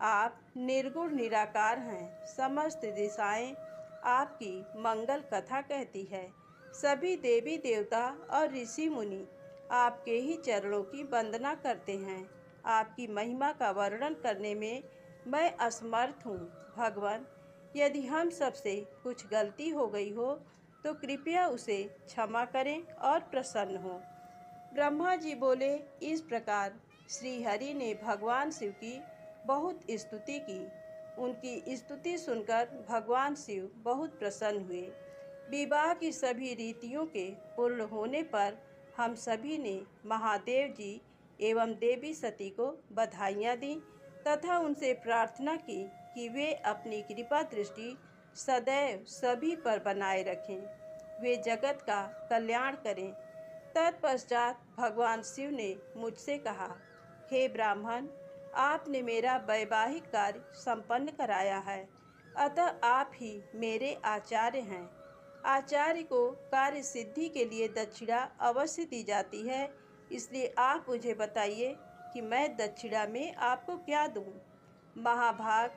आप निर्गुण निराकार हैं। समस्त दिशाएं आपकी मंगल कथा कहती है। सभी देवी देवता और ऋषि मुनि आपके ही चरणों की वंदना करते हैं। आपकी महिमा का वर्णन करने में मैं असमर्थ हूँ। भगवान, यदि हम सबसे कुछ गलती हो गई हो तो कृपया उसे क्षमा करें और प्रसन्न हो। ब्रह्मा जी बोले, इस प्रकार श्री हरि ने भगवान शिव की बहुत स्तुति की। उनकी स्तुति सुनकर भगवान शिव बहुत प्रसन्न हुए। विवाह की सभी रीतियों के पूर्ण होने पर हम सभी ने महादेव जी एवं देवी सती को बधाइयाँ दी तथा उनसे प्रार्थना की कि वे अपनी कृपा दृष्टि सदैव सभी पर बनाए रखें, वे जगत का कल्याण करें। तत्पश्चात भगवान शिव ने मुझसे कहा, हे ब्राह्मण, आपने मेरा वैवाहिक कार्य संपन्न कराया है, अतः आप ही मेरे आचार्य हैं। आचार्य को कार्य सिद्धि के लिए दक्षिणा अवश्य दी जाती है, इसलिए आप मुझे बताइए कि मैं दक्षिणा में आपको क्या दूं। महाभाग,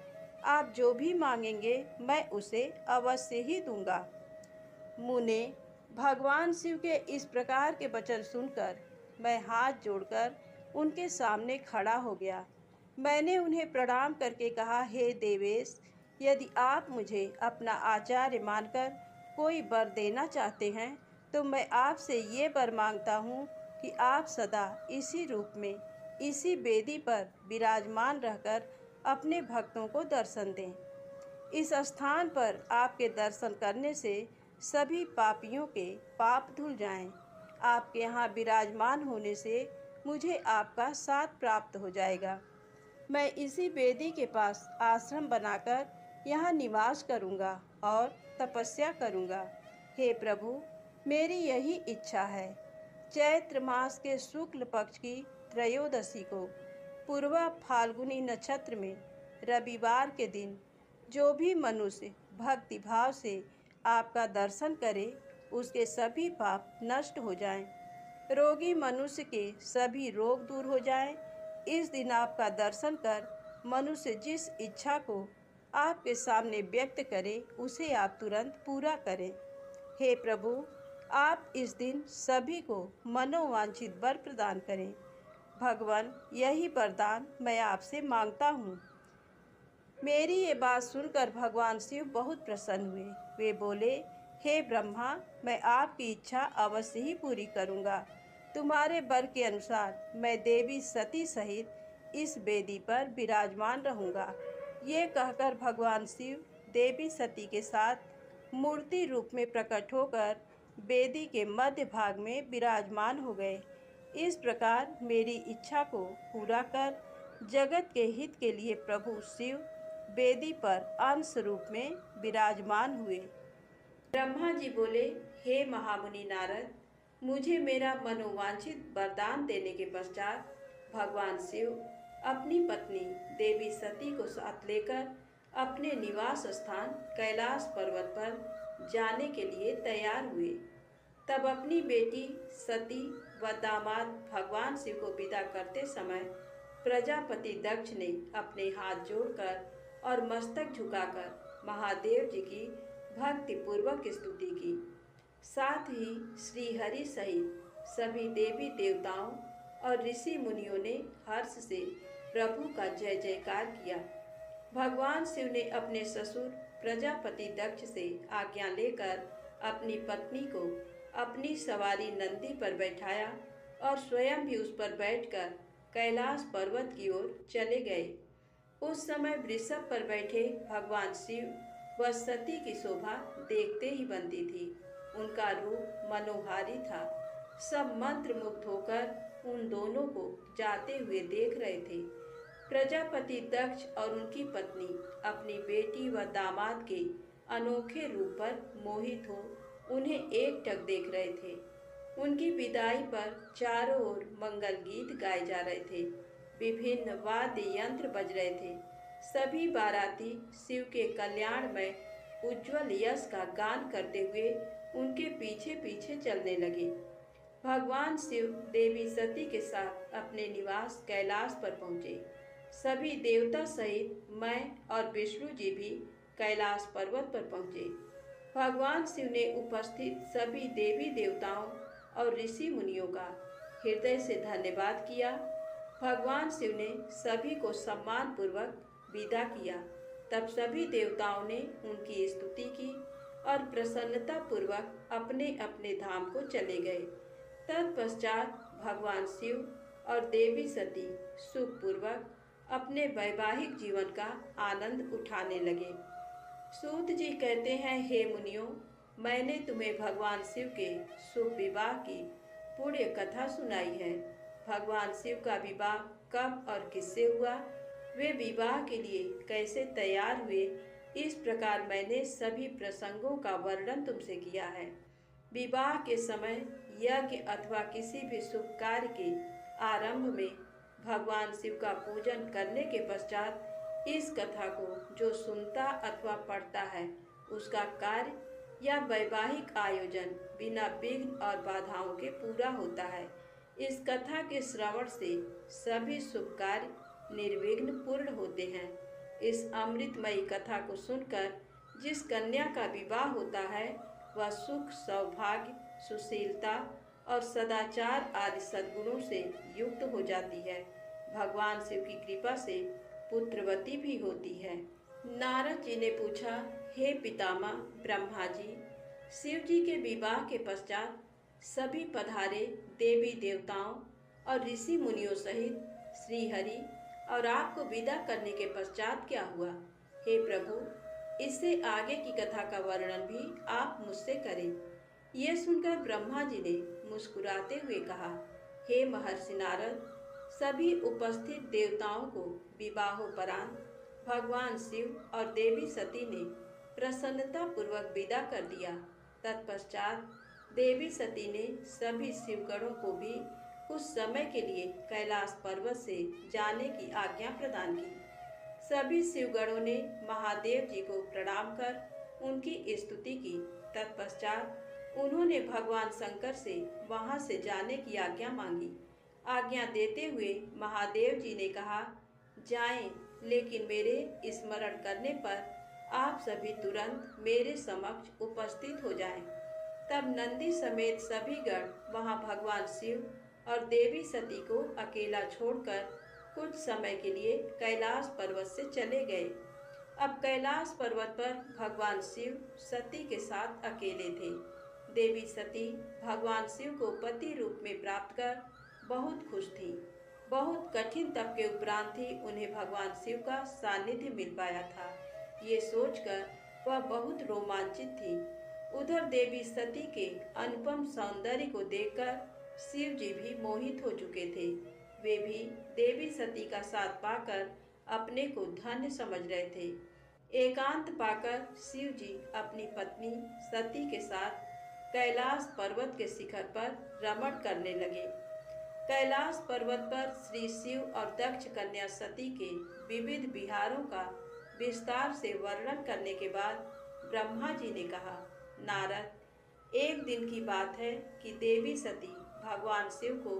आप जो भी मांगेंगे मैं उसे अवश्य ही दूंगा। मुने, भगवान शिव के इस प्रकार के वचन सुनकर मैं हाथ जोड़कर उनके सामने खड़ा हो गया। मैंने उन्हें प्रणाम करके कहा, हे देवेश, यदि आप मुझे अपना आचार्य मानकर कोई वर देना चाहते हैं तो मैं आपसे ये वर मांगता हूँ कि आप सदा इसी रूप में, इसी वेदी पर विराजमान रहकर अपने भक्तों को दर्शन दें। इस स्थान पर आपके दर्शन करने से सभी पापियों के पाप धुल जाएं। आपके यहाँ विराजमान होने से मुझे आपका साथ प्राप्त हो जाएगा। मैं इसी वेदी के पास आश्रम बनाकर यहाँ निवास करूँगा और तपस्या करूँगा। हे प्रभु, मेरी यही इच्छा है। चैत्र मास के शुक्ल पक्ष की त्रयोदशी को पूर्वा फाल्गुनी नक्षत्र में रविवार के दिन जो भी मनुष्य भक्ति भाव से आपका दर्शन करे, उसके सभी पाप नष्ट हो जाएं, रोगी मनुष्य के सभी रोग दूर हो जाएं। इस दिन आपका दर्शन कर मनुष्य जिस इच्छा को आपके सामने व्यक्त करे, उसे आप तुरंत पूरा करें। हे प्रभु, आप इस दिन सभी को मनोवांछित वर प्रदान करें। भगवान, यही वरदान मैं आपसे मांगता हूँ। मेरी ये बात सुनकर भगवान शिव बहुत प्रसन्न हुए। वे बोले, हे ब्रह्मा, मैं आपकी इच्छा अवश्य ही पूरी करूँगा। तुम्हारे वर के अनुसार मैं देवी सती सहित इस वेदी पर विराजमान रहूँगा। ये कहकर भगवान शिव देवी सती के साथ मूर्ति रूप में प्रकट होकर वेदी के मध्य भाग में विराजमान हो गए। इस प्रकार मेरी इच्छा को पूरा कर जगत के हित के लिए प्रभु शिव वेदी पर अंश रूप में विराजमान हुए। ब्रह्मा जी बोले, हे महामुनि नारद, मुझे मेरा मनोवांछित वरदान देने के पश्चात भगवान शिव अपनी पत्नी देवी सती को साथ लेकर अपने निवास स्थान कैलाश पर्वत पर जाने के लिए तैयार हुए। तब अपनी बेटी सती व दामाद भगवान शिव को विदा करते समय प्रजापति दक्ष ने अपने हाथ जोड़कर और मस्तक झुकाकर महादेव जी की भक्ति पूर्वक स्तुति की। साथ ही श्री हरि सहित सभी देवी देवताओं और ऋषि मुनियों ने हर्ष से प्रभु का जय जयकार किया। भगवान शिव ने अपने ससुर प्रजापति दक्ष से आज्ञा लेकर अपनी पत्नी को अपनी सवारी नंदी पर बैठाया और स्वयं भी उस पर बैठकर कैलाश पर्वत की ओर चले गए। उस समय वृषभ पर बैठे भगवान शिव व सती की शोभा देखते ही बनती थी। उनका रूप मनोहारी था। सब मंत्रमुग्ध होकर उन दोनों को जाते हुए देख रहे थे। प्रजापति दक्ष और उनकी पत्नी अपनी बेटी व दामाद के अनोखे रूप पर मोहित हो उन्हें एकटक देख रहे थे। उनकी विदाई पर चारों ओर मंगल गीत गाए जा रहे थे। विभिन्न वाद्य यंत्र बज रहे थे। सभी बाराती शिव के कल्याण में उज्जवल यश का गान करते हुए उनके पीछे पीछे चलने लगे। भगवान शिव देवी सती के साथ अपने निवास कैलाश पर पहुँचे। सभी देवता सहित मैं और विष्णु जी भी कैलाश पर्वत पर पहुँचे। भगवान शिव ने उपस्थित सभी देवी देवताओं और ऋषि मुनियों का हृदय से धन्यवाद किया। भगवान शिव ने सभी को सम्मान पूर्वक विदा किया। तब सभी देवताओं ने उनकी स्तुति की और प्रसन्नता पूर्वक अपने अपने धाम को चले गए। तत्पश्चात भगवान शिव और देवी सती सुखपूर्वक अपने वैवाहिक जीवन का आनंद उठाने लगे। सूत जी कहते हैं, हे मुनियों, मैंने तुम्हें भगवान शिव के शुभ विवाह की पुण्य कथा सुनाई है। भगवान शिव का विवाह कब और किससे हुआ, वे विवाह के लिए कैसे तैयार हुए, इस प्रकार मैंने सभी प्रसंगों का वर्णन तुमसे किया है। विवाह के समय यज्ञ अथवा किसी भी शुभ कार्य के आरंभ में भगवान शिव का पूजन करने के पश्चात इस कथा को जो सुनता अथवा पढ़ता है उसका कार्य या वैवाहिक आयोजन बिना विघ्न और बाधाओं के पूरा होता है। इस कथा के श्रवण से सभी शुभ कार्य निर्विघ्न पूर्ण होते हैं। इस अमृतमयी कथा को सुनकर जिस कन्या का विवाह होता है वह सुख, सौभाग्य, सुशीलता और सदाचार आदि सद्गुणों से युक्त हो जाती है। भगवान शिव की कृपा से पुत्रवती भी होती है। नारद जी ने पूछा, हे पितामह ब्रह्मा जी, शिव जी के विवाह के पश्चात सभी पधारे देवी देवताओं और ऋषि मुनियों सहित श्री हरि और आपको विदा करने के पश्चात क्या हुआ? हे प्रभु, इससे आगे की कथा का वर्णन भी आप मुझसे करें। यह सुनकर ब्रह्मा जी ने मुस्कुराते हुए कहा, हे महर्षि नारद, सभी उपस्थित देवताओं को विवाहोपरांत भगवान शिव और देवी सती ने प्रसन्नता पूर्वक विदा कर दिया। तत्पश्चात देवी सती ने सभी शिवगणों को भी कुछ समय के लिए कैलाश पर्वत से जाने की आज्ञा प्रदान की। सभी शिवगणों ने महादेव जी को प्रणाम कर उनकी स्तुति की। तत्पश्चात उन्होंने भगवान शंकर से वहां से जाने की आज्ञा मांगी। आज्ञा देते हुए महादेव जी ने कहा, जाएं, लेकिन मेरे स्मरण करने पर आप सभी तुरंत मेरे समक्ष उपस्थित हो जाएं। तब नंदी समेत सभी गण वहां भगवान शिव और देवी सती को अकेला छोड़कर कुछ समय के लिए कैलाश पर्वत से चले गए। अब कैलाश पर्वत पर भगवान शिव सती के साथ अकेले थे। देवी सती भगवान शिव को पति रूप में प्राप्त कर बहुत खुश थी। बहुत कठिन तप के उपरांत ही उन्हें भगवान शिव का सानिध्य मिल पाया था। ये सोचकर वह बहुत रोमांचित थी। उधर देवी सती के अनुपम सौंदर्य को देखकर शिव जी भी मोहित हो चुके थे। वे भी देवी सती का साथ पाकर अपने को धन्य समझ रहे थे। एकांत पाकर शिव जी अपनी पत्नी सती के साथ कैलाश पर्वत के शिखर पर रमण करने लगे। कैलाश पर्वत पर श्री शिव और दक्ष कन्या सती के विविध विहारों का विस्तार से वर्णन करने के बाद ब्रह्मा जी ने कहा, नारद, एक दिन की बात है कि देवी सती भगवान शिव को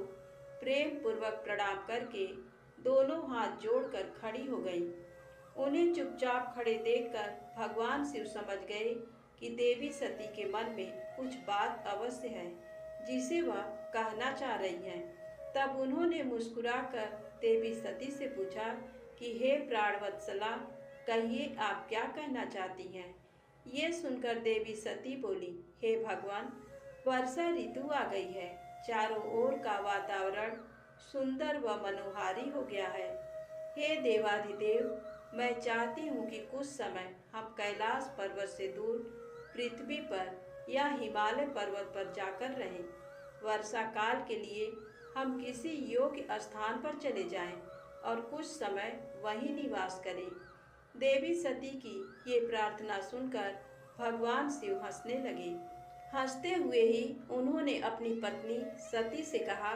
प्रेम पूर्वक प्रणाम करके दोनों हाथ जोड़कर खड़ी हो गई। उन्हें चुपचाप खड़े देखकर भगवान शिव समझ गए कि देवी सती के मन में कुछ बात अवश्य है जिसे वह कहना चाह रही हैं। तब उन्होंने मुस्कुराकर देवी सती से पूछा कि हे प्राणवत्सला, कहिए आप क्या कहना चाहती हैं। ये सुनकर देवी सती बोली, हे भगवान, वर्षा ऋतु आ गई है। चारों ओर का वातावरण सुंदर व मनोहारी हो गया है। हे देवाधिदेव, मैं चाहती हूँ कि कुछ समय हम कैलाश पर्वत से दूर पृथ्वी पर या हिमालय पर्वत पर जाकर रहें। वर्षा काल के लिए हम किसी योग्य स्थान पर चले जाएं और कुछ समय वहीं निवास करें। देवी सती की ये प्रार्थना सुनकर भगवान शिव हंसने लगे। हंसते हुए ही उन्होंने अपनी पत्नी सती से कहा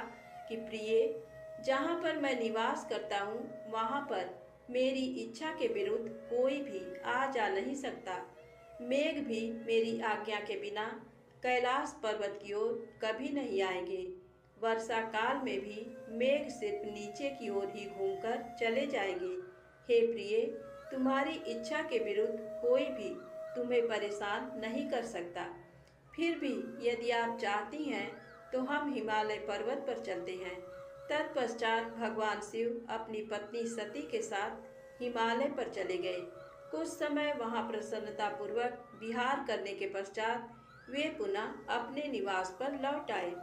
कि प्रिय, जहाँ पर मैं निवास करता हूँ वहाँ पर मेरी इच्छा के विरुद्ध कोई भी आ जा नहीं सकता। मेघ भी मेरी आज्ञा के बिना कैलाश पर्वत की ओर कभी नहीं आएंगे। वर्षा काल में भी मेघ सिर्फ नीचे की ओर ही घूमकर चले जाएंगे। हे प्रिय, तुम्हारी इच्छा के विरुद्ध कोई भी तुम्हें परेशान नहीं कर सकता। फिर भी यदि आप चाहती हैं तो हम हिमालय पर्वत पर चलते हैं। तत्पश्चात भगवान शिव अपनी पत्नी सती के साथ हिमालय पर चले गए। कुछ समय वहां प्रसन्नतापूर्वक विहार करने के पश्चात वे पुनः अपने निवास पर लौट आए।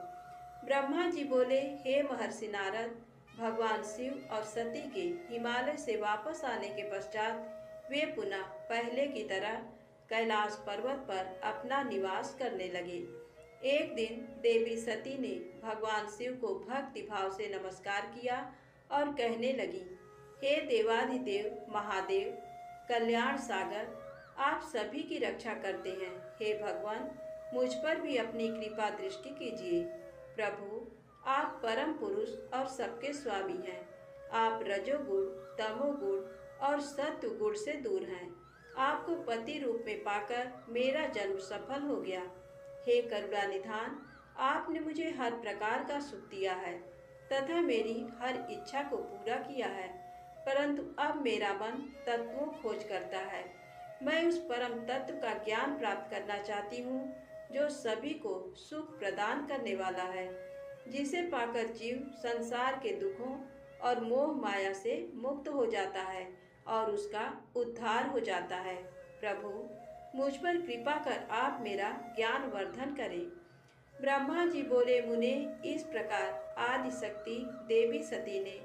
ब्रह्मा जी बोले, हे महर्षि नारद, भगवान शिव और सती के हिमालय से वापस आने के पश्चात वे पुनः पहले की तरह कैलाश पर्वत पर अपना निवास करने लगे। एक दिन देवी सती ने भगवान शिव को भक्ति भाव से नमस्कार किया और कहने लगी, हे देवाधिदेव महादेव, कल्याण सागर, आप सभी की रक्षा करते हैं। हे भगवान, मुझ पर भी अपनी कृपा दृष्टि कीजिए। प्रभु, आप परम पुरुष और सबके स्वामी हैं। आप रजोगुण, तमोगुण और सत्व गुण से दूर हैं। आपको पति रूप में पाकर मेरा जन्म सफल हो गया। हे करुणा निधान, आपने मुझे हर प्रकार का सुख दिया है तथा मेरी हर इच्छा को पूरा किया है, परंतु अब मेरा मन तत्वों खोज करता है। मैं उस परम तत्व का ज्ञान प्राप्त करना चाहती हूँ जो सभी को सुख प्रदान करने वाला है, जिसे पाकर जीव संसार के दुखों और मोह माया से मुक्त हो जाता है और उसका उद्धार हो जाता है। प्रभु, मुझ पर कृपा कर आप मेरा ज्ञान वर्धन करें। ब्रह्मा जी बोले, मुने, इस प्रकार आदि शक्ति देवी सती ने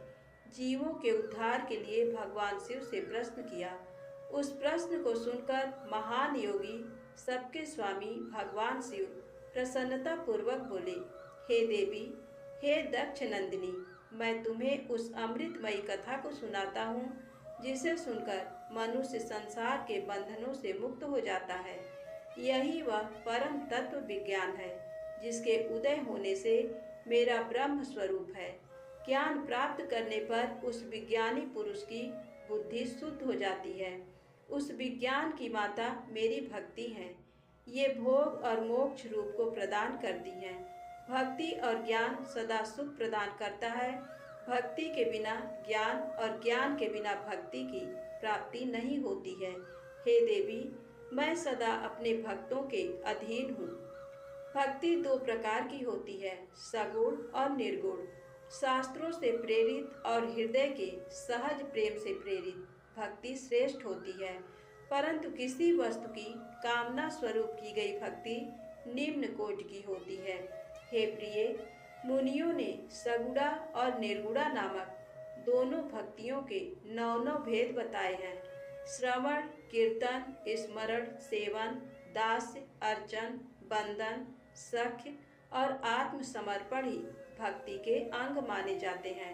जीवों के उद्धार के लिए भगवान शिव से प्रश्न किया। उस प्रश्न को सुनकर महान योगी, सबके स्वामी भगवान शिव प्रसन्नता पूर्वक बोले, हे देवी, हे दक्ष नंदिनी, मैं तुम्हें उस अमृतमयी कथा को सुनाता हूँ जिसे सुनकर मनुष्य संसार के बंधनों से मुक्त हो जाता है। यही वह परम तत्व विज्ञान है जिसके उदय होने से मेरा ब्रह्म स्वरूप है। ज्ञान प्राप्त करने पर उस विज्ञानी पुरुष की बुद्धि शुद्ध हो जाती है। उस विज्ञान की माता मेरी भक्ति है। ये भोग और मोक्ष रूप को प्रदान करती है। भक्ति और ज्ञान सदा सुख प्रदान करता है। भक्ति के बिना ज्ञान और ज्ञान के बिना भक्ति की प्राप्ति नहीं होती है। हे देवी, मैं सदा अपने भक्तों के अधीन हूँ। भक्ति दो प्रकार की होती है, सगुण और निर्गुण। शास्त्रों से प्रेरित और हृदय के सहज प्रेम से प्रेरित भक्ति श्रेष्ठ होती है, परंतु किसी वस्तु की कामना स्वरूप की गई भक्ति निम्न कोटि की होती है। हे प्रिय, मुनियों ने सगुणा और निर्गुणा नामक दोनों भक्तियों के 9 भेद बताए हैं। श्रवण, कीर्तन, स्मरण, सेवन, दास्य, अर्चन, बंधन, सख्य और आत्मसमर्पण ही भक्ति के अंग माने जाते हैं,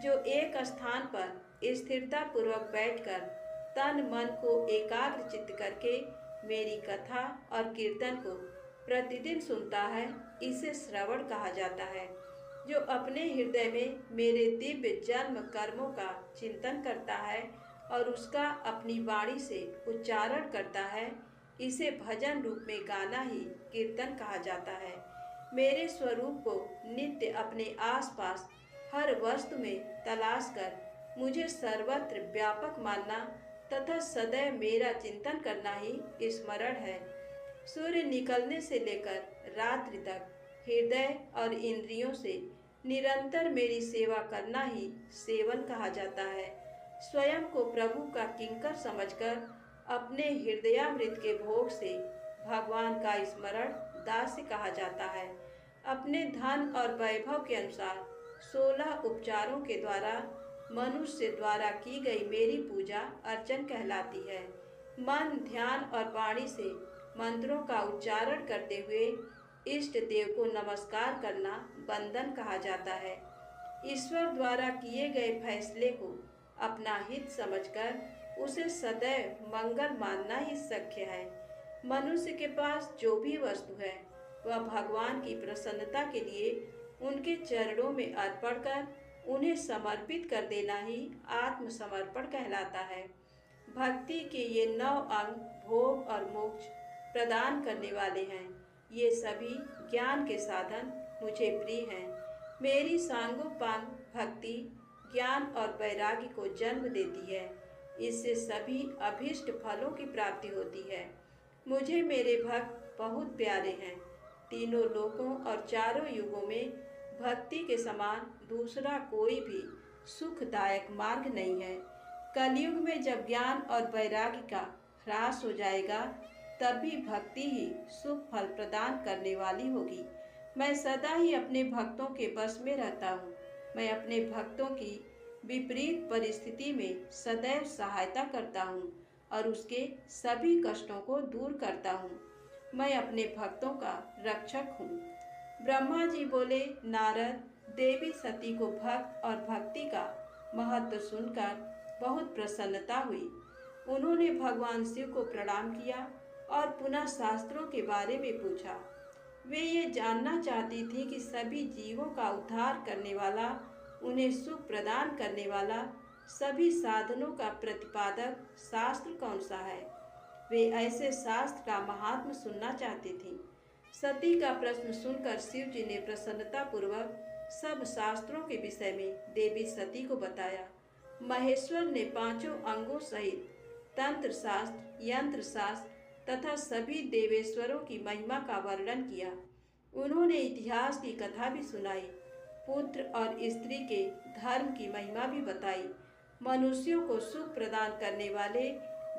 जो एक स्थान पर स्थिरता पूर्वक बैठकर तन मन को एकाग्र चित्त करके मेरी कथा और कीर्तन को प्रतिदिन सुनता है, इसे श्रवण कहा जाता है। जो अपने हृदय में मेरे दिव्य जन्म कर्मों का चिंतन करता है और उसका अपनी वाणी से उच्चारण करता है, इसे भजन रूप में गाना ही कीर्तन कहा जाता है। मेरे स्वरूप को नित्य अपने आसपास हर वस्तु में तलाश कर मुझे सर्वत्र व्यापक मानना तथा सदैव मेरा चिंतन करना ही स्मरण है। सूर्य निकलने से लेकर रात्रि तक हृदय और इंद्रियों से निरंतर मेरी सेवा करना ही सेवन कहा जाता है। स्वयं को प्रभु का किंकर समझकर अपने हृदयामृत के भोग से भगवान का स्मरण दास्य कहा जाता है। अपने धन और वैभव के अनुसार 16 उपचारों के द्वारा मनुष्य द्वारा की गई मेरी पूजा अर्चन कहलाती है। मन, ध्यान और वाणी से मंत्रों का उच्चारण करते हुए इष्ट देव को नमस्कार करना बंदन कहा जाता है। ईश्वर द्वारा किए गए फैसले को अपना हित समझकर उसे सदैव मंगल मानना ही सख्य है। मनुष्य के पास जो भी वस्तु है वह भगवान की प्रसन्नता के लिए उनके चरणों में अर्पण कर उन्हें समर्पित कर देना ही आत्मसमर्पण कहलाता है। भक्ति के ये 9 अंग भोग और मोक्ष प्रदान करने वाले हैं। ये सभी ज्ञान के साधन मुझे प्रिय हैं। मेरी सांगोपांग भक्ति ज्ञान और वैराग्य को जन्म देती है। इससे सभी अभीष्ट फलों की प्राप्ति होती है। मुझे मेरे भक्त बहुत प्यारे हैं। तीनों लोकों और चारों युगों में भक्ति के समान दूसरा कोई भी सुखदायक मार्ग नहीं है। कलयुग में जब ज्ञान और वैराग्य का ह्रास हो जाएगा, तभी भक्ति ही सुख फल प्रदान करने वाली होगी। मैं सदा ही अपने भक्तों के बस में रहता हूँ। मैं अपने भक्तों की विपरीत परिस्थिति में सदैव सहायता करता हूँ और उसके सभी कष्टों को दूर करता हूँ। मैं अपने भक्तों का रक्षक हूँ। ब्रह्मा जी बोले, नारद, देवी सती को भक्त और भक्ति का महत्व सुनकर बहुत प्रसन्नता हुई। उन्होंने भगवान शिव को प्रणाम किया और पुनः शास्त्रों के बारे में पूछा। वे ये जानना चाहती थी कि सभी जीवों का उद्धार करने वाला, उन्हें सुख प्रदान करने वाला, सभी साधनों का प्रतिपादक शास्त्र कौन सा है। वे ऐसे शास्त्र का महात्म सुनना चाहती थी। सती का प्रश्न सुनकर शिव जी ने प्रसन्नता पूर्वक सब शास्त्रों के विषय में देवी सती को बताया। महेश्वर ने 5 अंगों सहित तंत्र शास्त्र, यंत्र शास्त्र तथा सभी देवेश्वरों की महिमा का वर्णन किया। उन्होंने इतिहास की कथा भी सुनाई, पुत्र और स्त्री के धर्म की महिमा भी बताई, मनुष्यों को सुख प्रदान करने वाले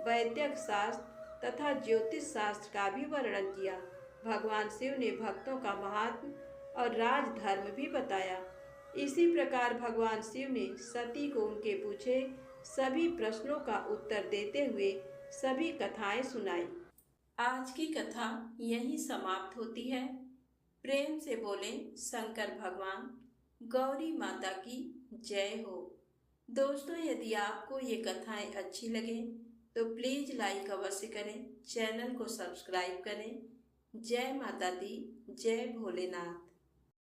वैद्यक शास्त्र तथा ज्योतिष शास्त्र का भी वर्णन किया। भगवान शिव ने भक्तों का महात्म और राजधर्म भी बताया। इसी प्रकार भगवान शिव ने सती को उनके पूछे सभी प्रश्नों का उत्तर देते हुए सभी कथाएं सुनाई। आज की कथा यहीं समाप्त होती है। प्रेम से बोले शंकर भगवान, गौरी माता की जय हो। दोस्तों, यदि आपको ये कथाएं अच्छी लगे तो प्लीज लाइक अवश्य करें, चैनल को सब्सक्राइब करें। जय माता दी, जय भोलेनाथ।